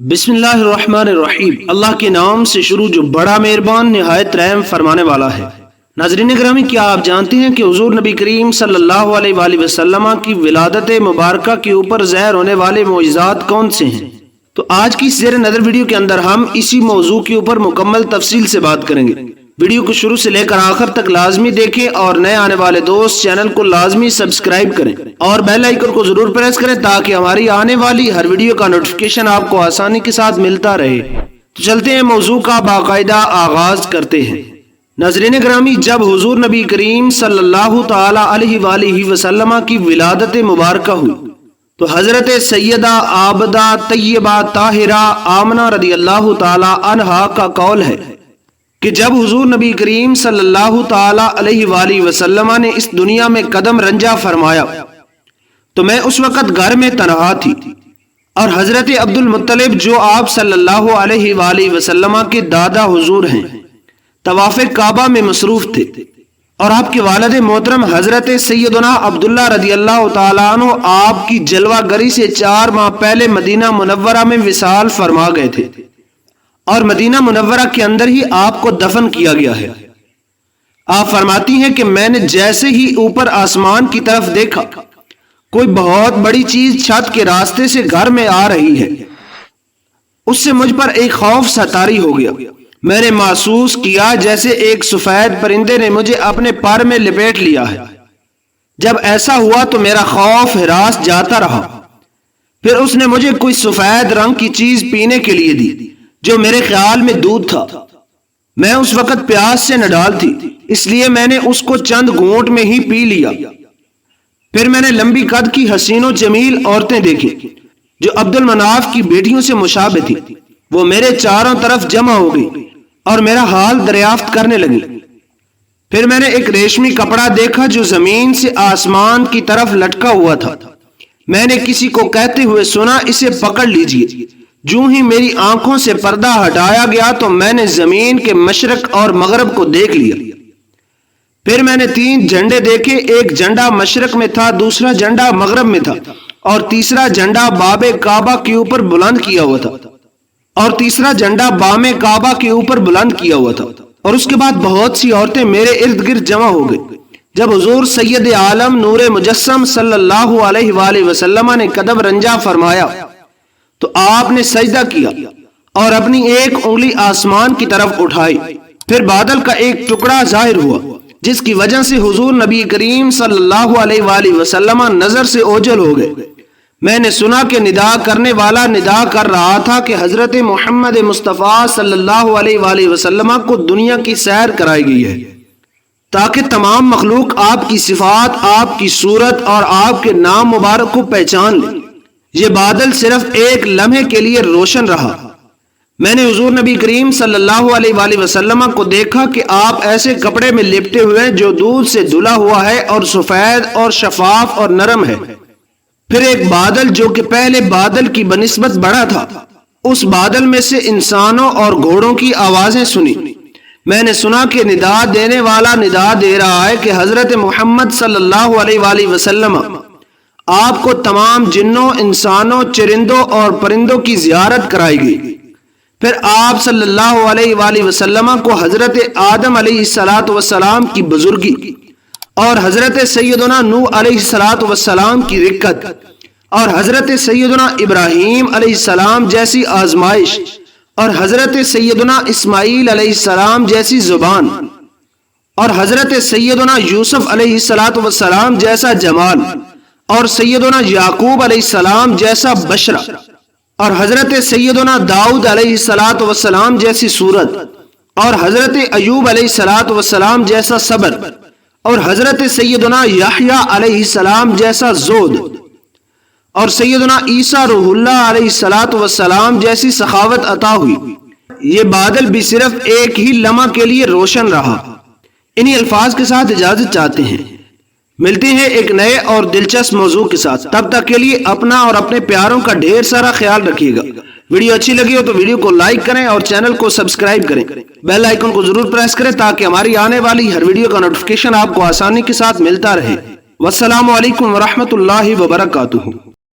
بسم اللہ الرحمن الرحیم، اللہ کے نام سے شروع جو بڑا مہربان نہایت رحم فرمانے والا ہے۔ ناظرین گرامی، کیا آپ جانتے ہیں کہ حضور نبی کریم صلی اللہ علیہ وآلہ وسلم کی ولادت مبارکہ کے اوپر ظاہر ہونے والے معجزات کون سے ہیں؟ تو آج کی زیر نظر ویڈیو کے اندر ہم اسی موضوع کے اوپر مکمل تفصیل سے بات کریں گے۔ ویڈیو کو شروع سے لے کر آخر تک لازمی دیکھیں اور نئے آنے والے دوست چینل کو لازمی سبسکرائب کریں اور بیل آئیکن کو ضرور پریس کریں تاکہ ہماری آنے والی ہر ویڈیو کا نوٹیفیکیشن آپ کو آسانی کے ساتھ ملتا رہے۔ تو چلتے ہیں موضوع کا باقاعدہ آغاز کرتے ہیں۔ ناظرین گرامی، جب حضور نبی کریم صلی اللہ تعالی علیہ وآلہ وسلم کی ولادت مبارکہ ہوئی تو حضرت سیدہ عابدہ طیبہ طاہرہ آمنہ رضی اللہ تعالی عنہا کا قول ہے کہ جب حضور نبی کریم صلی اللہ تعالی علیہ وآلہ وسلم نے اس دنیا میں قدم رنجا فرمایا تو میں اس وقت گھر میں تنہا تھی اور حضرت عبد المطلب جو آپ صلی اللہ علیہ وآلہ وسلم کے دادا حضور ہیں طواف کعبہ میں مصروف تھے، اور آپ کے والد محترم حضرت سیدنا عبداللہ رضی اللہ تعالیٰ عنہ آپ کی جلوہ گری سے 4 ماہ پہلے مدینہ منورہ میں وصال فرما گئے تھے اور مدینہ منورہ کے اندر ہی آپ کو دفن کیا گیا ہے۔ آپ فرماتی ہیں کہ میں نے جیسے ہی اوپر آسمان کی طرف دیکھا کوئی بہت بڑی چیز چھت کے راستے سے گھر میں آ رہی ہے، اس سے مجھ پر ایک خوف سا طاری ہو گیا۔ میں نے محسوس کیا جیسے ایک سفید پرندے نے مجھے اپنے پر میں لپیٹ لیا ہے۔ جب ایسا ہوا تو میرا خوف ہراس جاتا رہا۔ پھر اس نے مجھے کوئی سفید رنگ کی چیز پینے کے لیے دی جو میرے خیال میں دودھ تھا۔ میں اس وقت پیاس سے نڈال تھی، اس لیے میں نے اس کو چند گھونٹ میں ہی پی لیا۔ پھر میں نے لمبی قد کی حسین و جمیل عورتیں دیکھی جو عبد المناف کی بیٹیوں سے مشابہ تھی، وہ میرے چاروں طرف جمع ہو گئی اور میرا حال دریافت کرنے لگی۔ پھر میں نے ایک ریشمی کپڑا دیکھا جو زمین سے آسمان کی طرف لٹکا ہوا تھا۔ میں نے کسی کو کہتے ہوئے سنا، اسے پکڑ لیجئے۔ جو ہی میری آنکھوں سے پردہ ہٹایا گیا تو میں نے زمین کے مشرق اور مغرب کو دیکھ لیا۔ پھر میں نے 3 جھنڈے دیکھے، ایک جھنڈا مشرق میں تھا، دوسرا جھنڈا مغرب میں تھا اور تیسرا جھنڈا باب کعبہ کے اوپر بلند کیا ہوا تھا اور تیسرا جھنڈا بام کعبہ کے اوپر بلند کیا ہوا تھا۔ اور اس کے بعد بہت سی عورتیں میرے ارد گرد جمع ہو گئی۔ جب حضور سید عالم نور مجسم صلی اللہ علیہ وآلہ وسلم نے قدم رنجا فرمایا تو آپ نے سجدہ کیا اور اپنی ایک انگلی آسمان کی طرف اٹھائی۔ پھر بادل کا ایک ٹکڑا ظاہر ہوا جس کی وجہ سے حضور نبی کریم صلی اللہ علیہ وآلہ وسلم نظر سے اوجھل ہو گئے۔ میں نے سنا کہ ندا کرنے والا ندا کر رہا تھا کہ حضرت محمد مصطفیٰ صلی اللہ علیہ وآلہ وسلم کو دنیا کی سیر کرائی گئی ہے تاکہ تمام مخلوق آپ کی صفات، آپ کی صورت اور آپ کے نام مبارک کو پہچان لے۔ یہ بادل صرف ایک لمحے کے لیے روشن رہا۔ میں نے حضور نبی کریم صلی اللہ علیہ وآلہ وسلم کو دیکھا کہ آپ ایسے کپڑے میں لپٹے ہوئے جو دودھ سے دھلا ہوا ہے اور سفید اور شفاف اور نرم ہے۔ پھر ایک بادل جو کہ پہلے بادل کی بنسبت بڑا تھا، اس بادل میں سے انسانوں اور گھوڑوں کی آوازیں سنی۔ میں نے سنا کہ ندا دینے والا ندا دے رہا ہے کہ حضرت محمد صلی اللہ علیہ وآلہ وسلم آپ کو تمام جنوں، انسانوں، چرندوں اور پرندوں کی زیارت کرائی گئی۔ پھر آپ صلی اللہ علیہ وآلہ وسلم کو حضرت آدم علیہ السلام کی بزرگی اور حضرت سیدنا نوح علیہ السلام کی رکت اور حضرت سیدنا ابراہیم علیہ السلام جیسی آزمائش اور حضرت سیدنا اسماعیل علیہ السلام جیسی زبان اور حضرت سیدنا یوسف علیہ السلام جیسا جمال اور سیدنا یعقوب علیہ السلام جیسا بشرہ اور حضرت سیدنا داؤد علیہ السلام جیسی صورت اور حضرت ایوب علیہ السلام جیسا صبر اور حضرت سیدنا یحییٰ علیہ السلام جیسا زہد اور سیدنا عیسیٰ روح اللہ علیہ السلام جیسی سخاوت عطا ہوئی۔ یہ بادل بھی صرف ایک ہی لمحہ کے لیے روشن رہا۔ انہی الفاظ کے ساتھ اجازت چاہتے ہیں، ملتے ہیں ایک نئے اور دلچسپ موضوع کے ساتھ۔ تب تک کے لیے اپنا اور اپنے پیاروں کا ڈھیر سارا خیال رکھیے گا۔ ویڈیو اچھی لگی ہو تو ویڈیو کو لائک کریں اور چینل کو سبسکرائب کریں، بیل آئیکن کو ضرور پریس کریں تاکہ ہماری آنے والی ہر ویڈیو کا نوٹیفیکیشن آپ کو آسانی کے ساتھ ملتا رہے۔ والسلام علیکم ورحمۃ اللہ وبرکاتہ۔